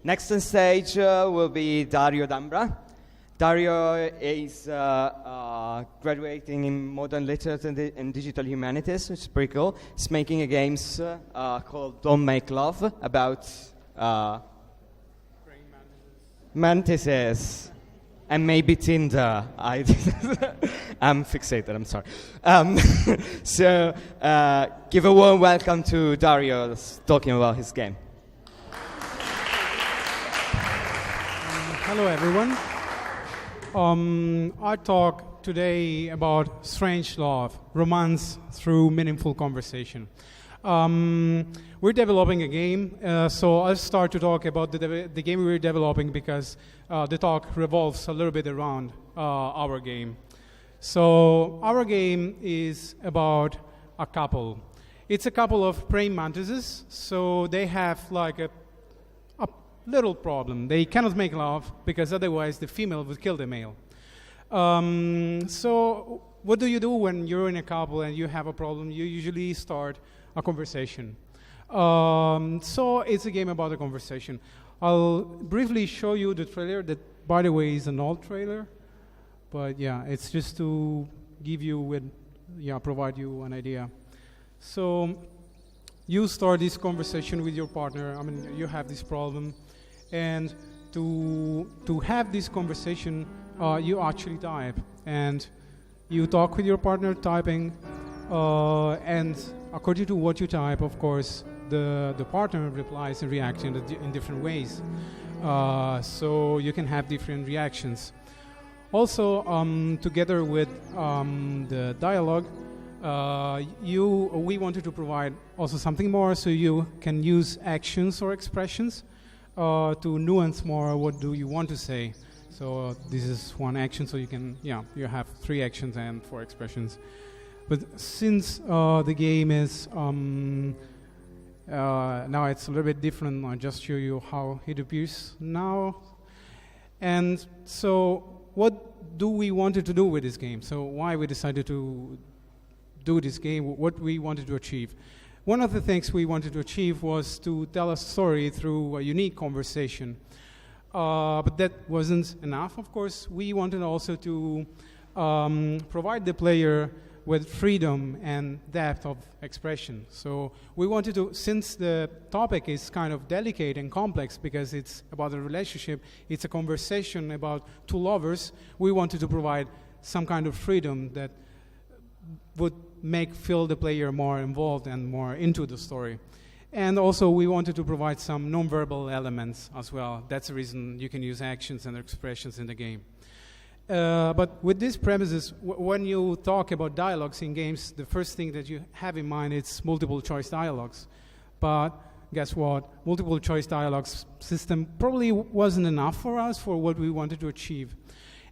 Next on stage will be Dario D'Ambra. Dario is graduating in modern literature and digital humanities, which is pretty cool. He's making a games called Don't Make Love about mantises and maybe Tinder. I'm fixated, I'm sorry. So give a warm welcome to Dario that's talking about his game. Hello everyone. I talk today about strange love, romance through meaningful conversation. We're developing a game, so I'll start to talk about the game we're developing because the talk revolves a little bit around our game. So our game is about a couple. It's a couple of praying mantises, so they have like a little problem. They cannot make love because otherwise the female would kill the male. So what do you do when you're in a couple and you have a problem? You usually start a conversation. So it's a game about a conversation. I'll briefly show you the trailer that, by the way, is an old trailer. But yeah, it's just to give you, provide you an idea. So you start this conversation with your partner. I mean, you have this problem. And to have this conversation, you actually type. And you talk with your partner typing. And according to what you type, of course, the partner replies and reacts in different ways. So you can have different reactions. Also, together with the dialogue, we wanted to provide also something more, so you can use actions or expressions to nuance more what do you want to say. So this is one action, so you can, you have 3 actions and 4 expressions. But since the game is, now it's a little bit different, I'll just show you how it appears now. And so what do we wanted to do with this game? So why we decided to do this game, what we wanted to achieve. One of the things we wanted to achieve was to tell a story through a unique conversation. But that wasn't enough, of course. We wanted also to provide the player with freedom and depth of expression. So we wanted to, since the topic is kind of delicate and complex because it's about a relationship, it's a conversation about 2 lovers, we wanted to provide some kind of freedom that would feel the player more involved and more into the story. And also we wanted to provide some non-verbal elements as well. That's the reason you can use actions and expressions in the game. But with these premises, when you talk about dialogues in games, the first thing that you have in mind is multiple choice dialogues. But guess what? Multiple choice dialogues system probably wasn't enough for us for what we wanted to achieve.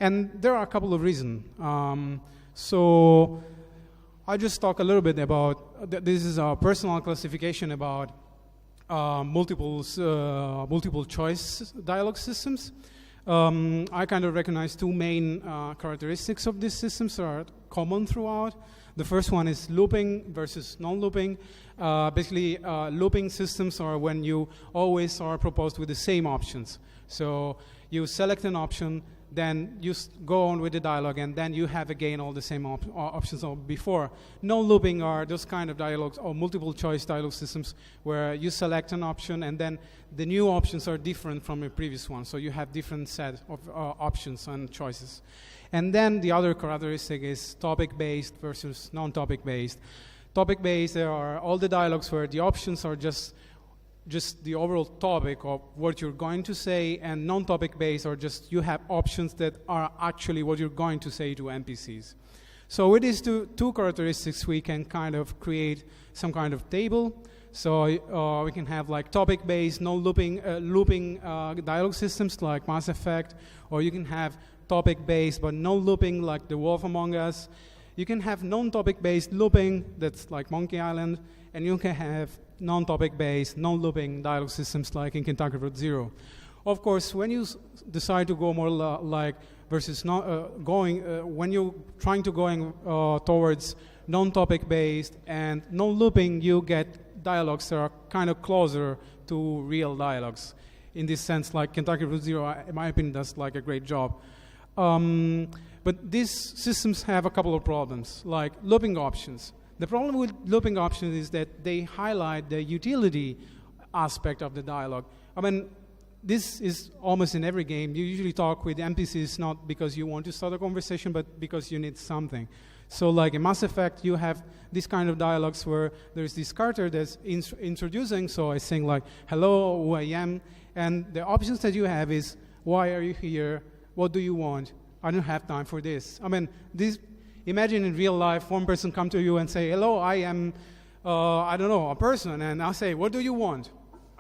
And there are a couple of reasons. So I just talk a little bit about, this is a personal classification about multiple choice dialogue systems. I kind of recognize 2 main characteristics of these systems that are common throughout. The first one is looping versus non-looping. Basically, looping systems are when you always are proposed with the same options. So you select an option, then you go on with the dialogue, and then you have again all the same options of before. Non-looping are those kind of dialogues or multiple choice dialogue systems where you select an option and then the new options are different from the previous one. So you have different set of options and choices. And then the other characteristic is topic-based versus non-topic-based. Topic-based, there are all the dialogues where the options are just the overall topic of what you're going to say, and non-topic based are just you have options that are actually what you're going to say to NPCs. So with these two characteristics, we can kind of create some kind of table. So we can have like topic-based, non-looping looping dialogue systems like Mass Effect, or you can have topic-based but non-looping like The Wolf Among Us. You can have non-topic-based looping, that's like Monkey Island, and you can have non-topic-based, non-looping dialogue systems like in Kentucky Road Zero. Of course, when you decide to go more like versus when you're trying to going towards non-topic-based and non-looping, you get dialogues that are kind of closer to real dialogues. in this sense, like Kentucky Route Zero, in my opinion, does like a great job. But these systems have a couple of problems, like looping options. The problem with looping options is that they highlight the utility aspect of the dialogue. I mean, this is almost in every game. You usually talk with NPCs not because you want to start a conversation, but because you need something. So like in Mass Effect, you have this kind of dialogues where there's this character that's introducing, so I saying like, hello, who I am, and the options that you have is, why are you here? What do you want? I don't have time for this. I mean, this. Imagine in real life, one person come to you and say, hello, I am, I don't know, a person, and I'll say, what do you want?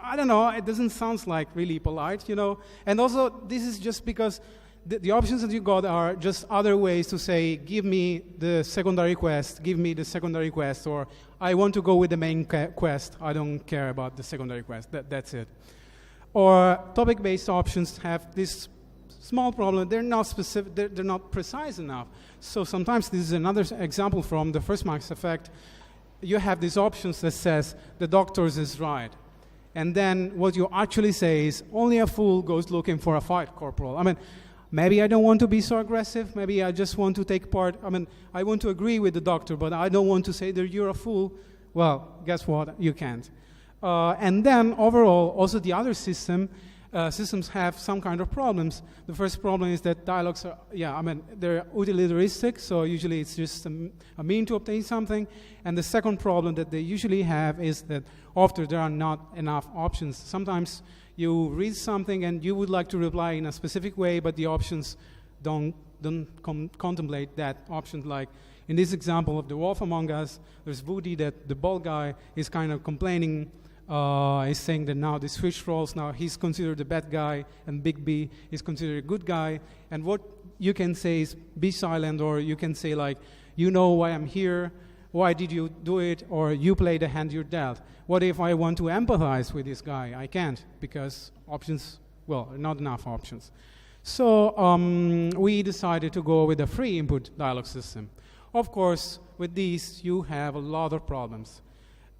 I don't know, it doesn't sound like really polite, you know. And also, this is just because the options that you got are just other ways to say, give me the secondary quest, give me the secondary quest, or I want to go with the main quest, I don't care about the secondary quest, that's it. Or topic-based options have this small problem, they're not specific, they're not precise enough. So sometimes this is another example from the first Mass Effect. You have these options that says, the doctor's is right. And then what you actually say is, only a fool goes looking for a fight, Corporal. I mean, maybe I don't want to be so aggressive, maybe I just want to take part, I mean, I want to agree with the doctor, but I don't want to say that you're a fool. Well, guess what, you can't. And then overall, also the other systems have some kind of problems. The first problem is that dialogues are, they're utilitaristic, so usually it's just a mean to obtain something. And the second problem that they usually have is that often there are not enough options. Sometimes you read something and you would like to reply in a specific way, but the options don't contemplate that option. Like in this example of The Wolf Among Us, there's Woody, that the bald guy is kind of complaining. He's saying that now they switch roles, now he's considered the bad guy and Big B is considered a good guy. And what you can say is be silent, or you can say like, you know why I'm here, why did you do it, or you play the hand you're dealt. What if I want to empathize with this guy? I can't, because options, well, not enough options. So we decided to go with a free input dialogue system. Of course, with these you have a lot of problems.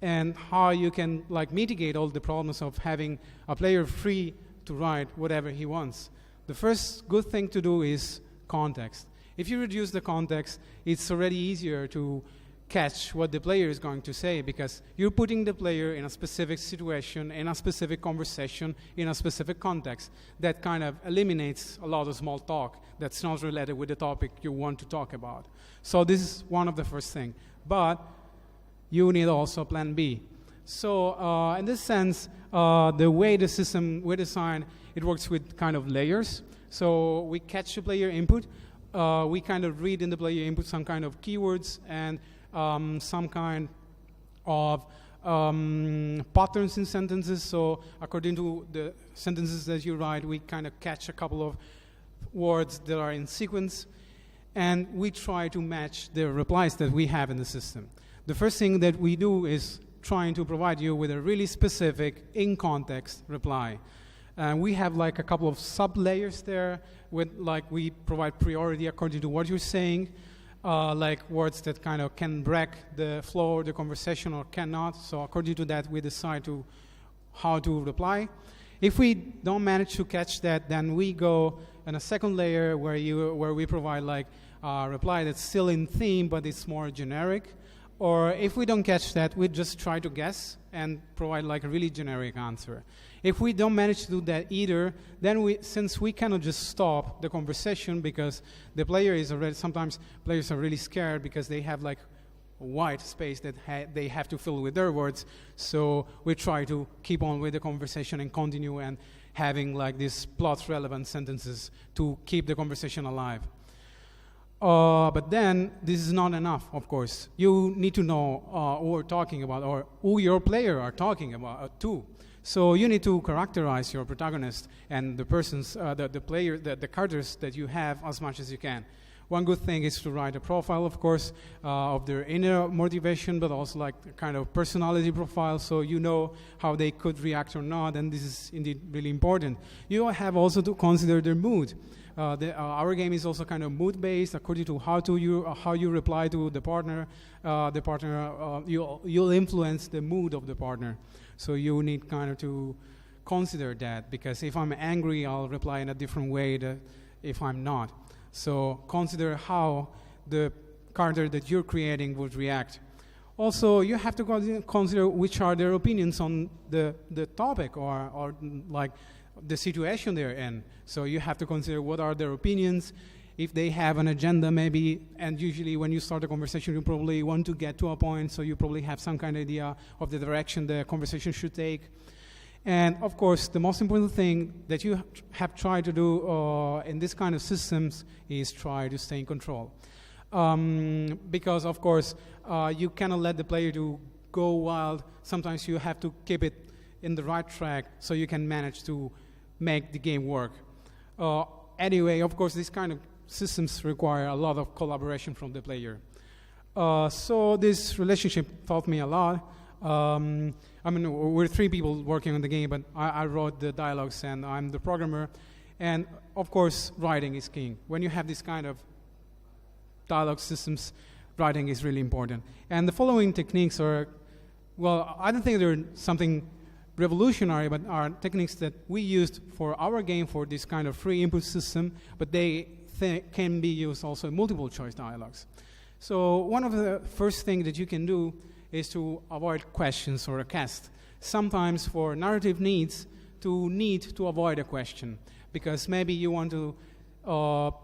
And how you can like mitigate all the problems of having a player free to write whatever he wants. The first good thing to do is context. If you reduce the context, it's already easier to catch what the player is going to say, because you're putting the player in a specific situation, in a specific conversation, in a specific context. That kind of eliminates a lot of small talk that's not related with the topic you want to talk about. So this is one of the first things. But you need also plan B. So in this sense, the way the system we designed, it works with kind of layers. So we catch the player input. We kind of read in the player input some kind of keywords and some kind of patterns in sentences. So according to the sentences that you write, we kind of catch a couple of words that are in sequence. And we try to match the replies that we have in the system. The first thing that we do is trying to provide you with a really specific, in-context reply. We have like a couple of sub-layers there with like we provide priority according to what you're saying, like words that kind of can break the flow of the conversation or cannot. So according to that, we decide to how to reply. If we don't manage to catch that, then we go in a second layer where we provide like a reply that's still in theme, but it's more generic. Or if we don't catch that, we just try to guess and provide like a really generic answer. If we don't manage to do that either, then since we cannot just stop the conversation because the player is already, sometimes players are really scared because they have like a white space that they have to fill with their words. So we try to keep on with the conversation and continue and having like these plot relevant sentences to keep the conversation alive. But then this is not enough, of course. You need to know who we're talking about or who your player are talking about too. So you need to characterize your protagonist and the persons, the player, the characters that you have as much as you can. One good thing is to write a profile, of course, of their inner motivation, but also like a kind of personality profile, so you know how they could react or not, and this is indeed really important. You have also to consider their mood. Our game is also kind of mood-based, according to how you reply to the partner. You'll influence the mood of the partner. So you need kind of to consider that, because if I'm angry, I'll reply in a different way than if I'm not. So consider how the character that you're creating would react. Also, you have to consider which are their opinions on the topic or like the situation they're in. So you have to consider what are their opinions, if they have an agenda maybe, and usually when you start a conversation you probably want to get to a point, so you probably have some kind of idea of the direction the conversation should take. And of course, the most important thing that you have tried to do in this kind of systems is try to stay in control. Because of course, you cannot let the player to go wild. Sometimes you have to keep it in the right track so you can manage to make the game work. Anyway, of course, these kind of systems require a lot of collaboration from the player. So this relationship taught me a lot. I mean, we're 3 people working on the game, but I wrote the dialogues and I'm the programmer. And of course, writing is king. When you have this kind of dialogue systems, writing is really important. And the following techniques are, well, I don't think they're something revolutionary, but are techniques that we used for our game for this kind of free input system, but they can be used also in multiple choice dialogues. So one of the first things that you can do is to avoid questions or a cast. Sometimes for narrative needs, to avoid a question, because maybe you want to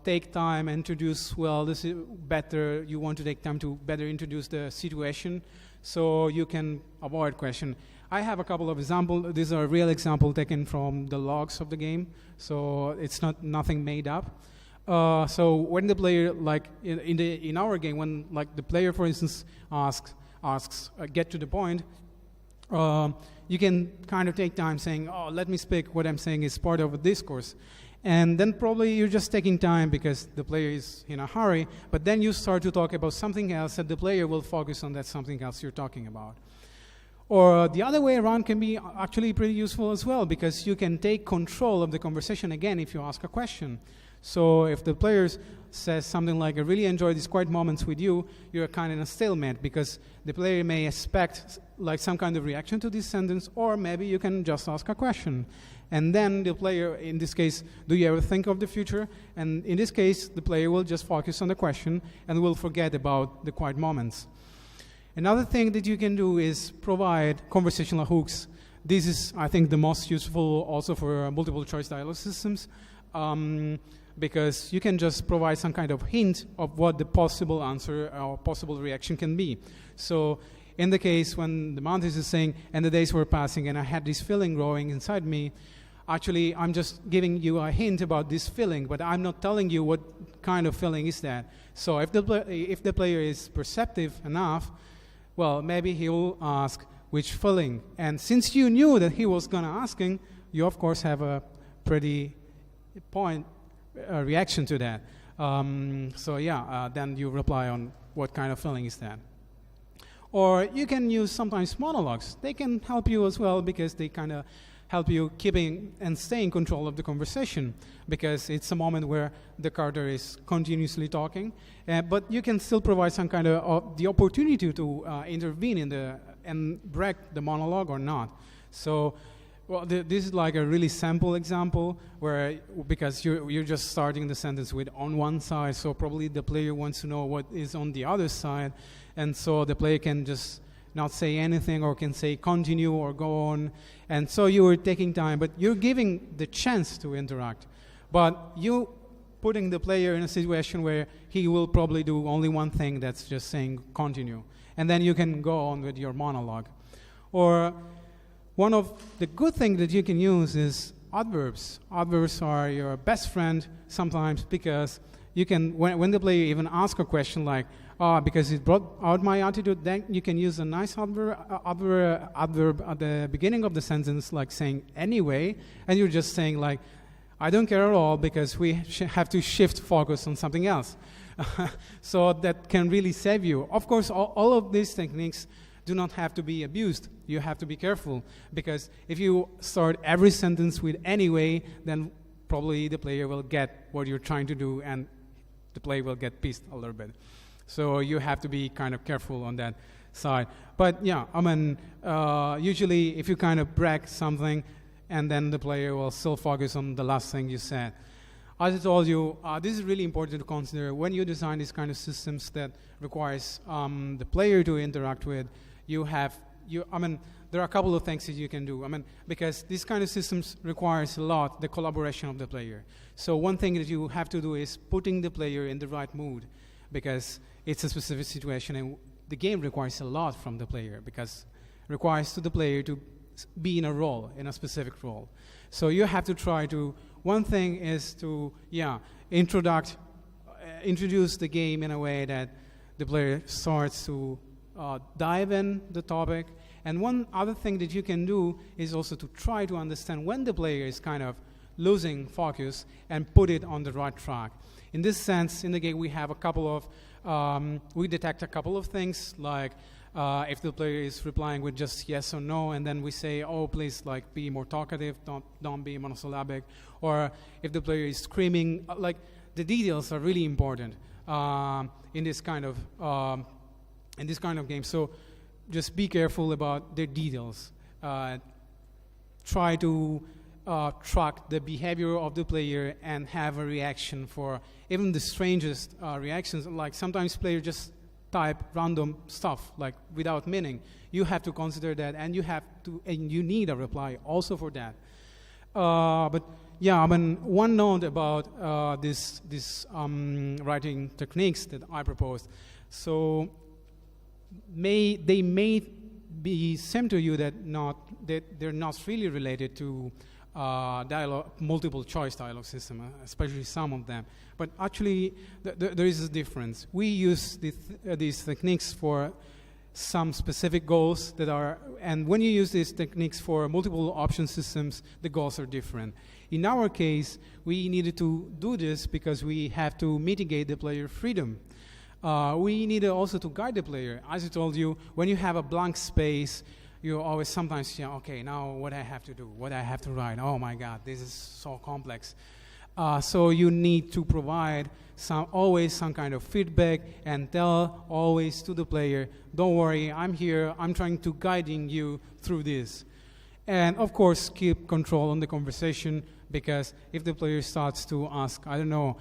take time and introduce, well, this is better, you want to take time to better introduce the situation, so you can avoid question. I have a couple of examples. These are real examples taken from the logs of the game, so it's nothing made up. So when the player, like in our game, when like the player, for instance, asks, get to the point, you can kind of take time saying, oh, let me speak, what I'm saying is part of a discourse. And then probably you're just taking time because the player is in a hurry, but then you start to talk about something else and the player will focus on that something else you're talking about. Or the other way around can be actually pretty useful as well, because you can take control of the conversation again if you ask a question. So if the player says something like, I really enjoyed these quiet moments with you, you're kind of in a stalemate because the player may expect like some kind of reaction to this sentence, or maybe you can just ask a question. And then the player, in this case, do you ever think of the future? And in this case, the player will just focus on the question and will forget about the quiet moments. Another thing that you can do is provide conversational hooks. This is, I think, the most useful also for multiple choice dialogue systems, because you can just provide some kind of hint of what the possible answer or possible reaction can be. So in the case when the mantis is saying, and the days were passing and I had this feeling growing inside me, actually I'm just giving you a hint about this feeling, but I'm not telling you what kind of feeling is that. So if the player is perceptive enough, well, maybe he will ask which feeling. And since you knew that he was going to asking, you of course have a pretty point reaction to that. So yeah, then you reply on what kind of feeling is that. Or you can use sometimes monologues. They can help you as well because they kind of help you keeping and staying in control of the conversation, because it's a moment where the character is continuously talking, but you can still provide some kind of the opportunity to intervene in and break the monologue or not. So, well, this is like a really sample example where, because you're just starting the sentence with on one side, so probably the player wants to know what is on the other side, and so the player can just not say anything or can say continue or go on, and so you are taking time, but you're giving the chance to interact, but you putting the player in a situation where he will probably do only one thing, that's just saying continue, and then you can go on with your monologue. Or one of the good things that you can use is adverbs. Adverbs are your best friend sometimes, because you can, when the player even asks a question like, because it brought out my attitude, then you can use a nice adverb at the beginning of the sentence, like saying anyway, and you're just saying like, I don't care at all because we have to shift focus on something else. So that can really save you. Of course, all of these techniques do not have to be abused. You have to be careful, because if you start every sentence with anyway, then probably the player will get what you're trying to do and the player will get pissed a little bit. So you have to be kind of careful on that side. But yeah, I mean, usually if you kind of break something, and then the player will still focus on the last thing you said. As I told you, this is really important to consider when you design these kind of systems that requires the player to interact with. There are a couple of things that you can do. Because these kind of systems requires a lot the collaboration of the player. So one thing that you have to do is putting the player in the right mood, because it's a specific situation, and the game requires a lot from the player, because it requires to the player to be in a role, in a specific role. So you have to try to, one thing is to, introduce the game in a way that the player starts to dive in the topic. And one other thing that you can do is also to try to understand when the player is kind of losing focus and put it on the right track. In this sense, in the game, we have a couple of, we detect a couple of things, like if the player is replying with just yes or no, and then we say, oh, please, like, be more talkative, don't be monosyllabic. Or if the player is screaming, like, the details are really important in this kind of game. So just be careful about the details. Try to track the behavior of the player and have a reaction for even the strangest reactions. Like sometimes players just type random stuff, like without meaning. You have to consider that, and you need a reply also for that. But yeah, one note about this writing techniques that I proposed. So they may seem to you that they're not really related to multiple choice dialogue system, especially some of them. But actually, there is a difference. We use these techniques for some specific goals and when you use these techniques for multiple option systems, the goals are different. In our case, we needed to do this because we have to mitigate the player freedom. We needed also to guide the player. As I told you, when you have a blank space, you always sometimes, okay, now what I have to do, what I have to write, oh my God, this is so complex. So you need to provide always some kind of feedback and tell always to the player, don't worry, I'm here, I'm trying to guiding you through this. And of course, keep control on the conversation, because if the player starts to ask, I don't know,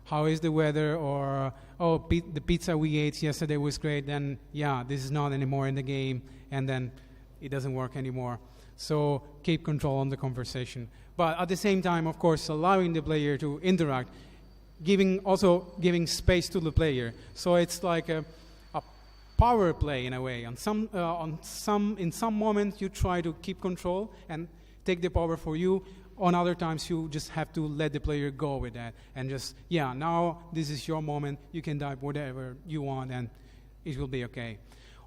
how is the weather, or, oh, the pizza we ate yesterday was great, then yeah, this is not anymore in the game, and then it doesn't work anymore. So keep control on the conversation. But at the same time, of course, allowing the player to interact, giving space to the player. So it's like a power play in a way. In some moment, you try to keep control and take the power for you. On other times, you just have to let the player go with that and just, now this is your moment. You can type whatever you want and it will be okay.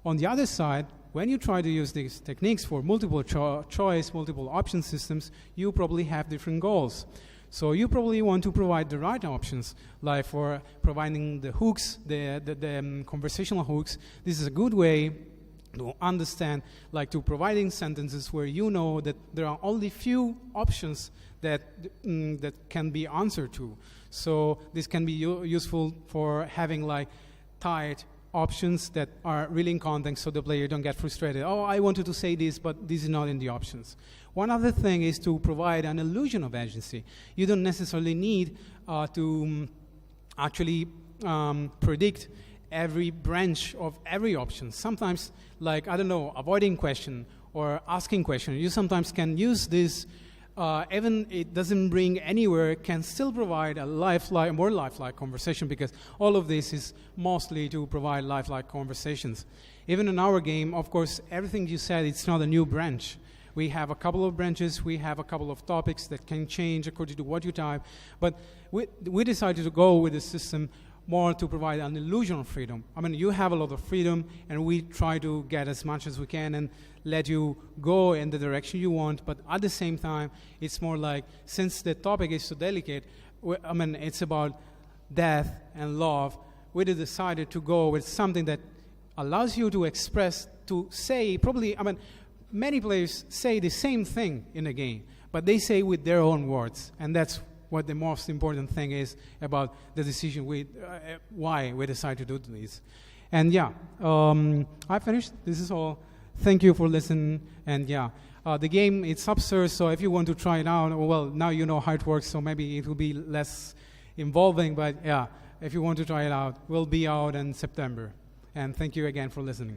On the other side, when you try to use these techniques for multiple choice, multiple option systems, you probably have different goals. So you probably want to provide the right options, like for providing the hooks, the conversational hooks. This is a good way to understand, like to providing sentences where you know that there are only few options that can be answered to. So this can be useful for having like tight options that are really in context, so the player don't get frustrated. Oh, I wanted to say this, but this is not in the options. One other thing is to provide an illusion of agency. You don't necessarily need to actually predict every branch of every option. Sometimes, like, I don't know, avoiding question or asking question, you sometimes can use this, even it doesn't bring anywhere, can still provide a more lifelike conversation, because all of this is mostly to provide lifelike conversations. Even in our game, of course, everything you said, it's not a new branch. We have a couple of branches, we have a couple of topics that can change according to what you type, but we decided to go with the system more to provide an illusion of freedom. I mean, you have a lot of freedom, and we try to get as much as we can and let you go in the direction you want, but at the same time, it's more like, since the topic is so delicate, it's about death and love, we decided to go with something that allows you to express, to say, probably, many players say the same thing in a game, but they say with their own words, and that's what the most important thing is about the decision why we decided to do this. And I finished. This is all. Thank you for listening. And The game, it's upstairs, so if you want to try it out, well, now you know how it works, so maybe it will be less involving, but yeah, if you want to try it out, we'll be out in September. And thank you again for listening.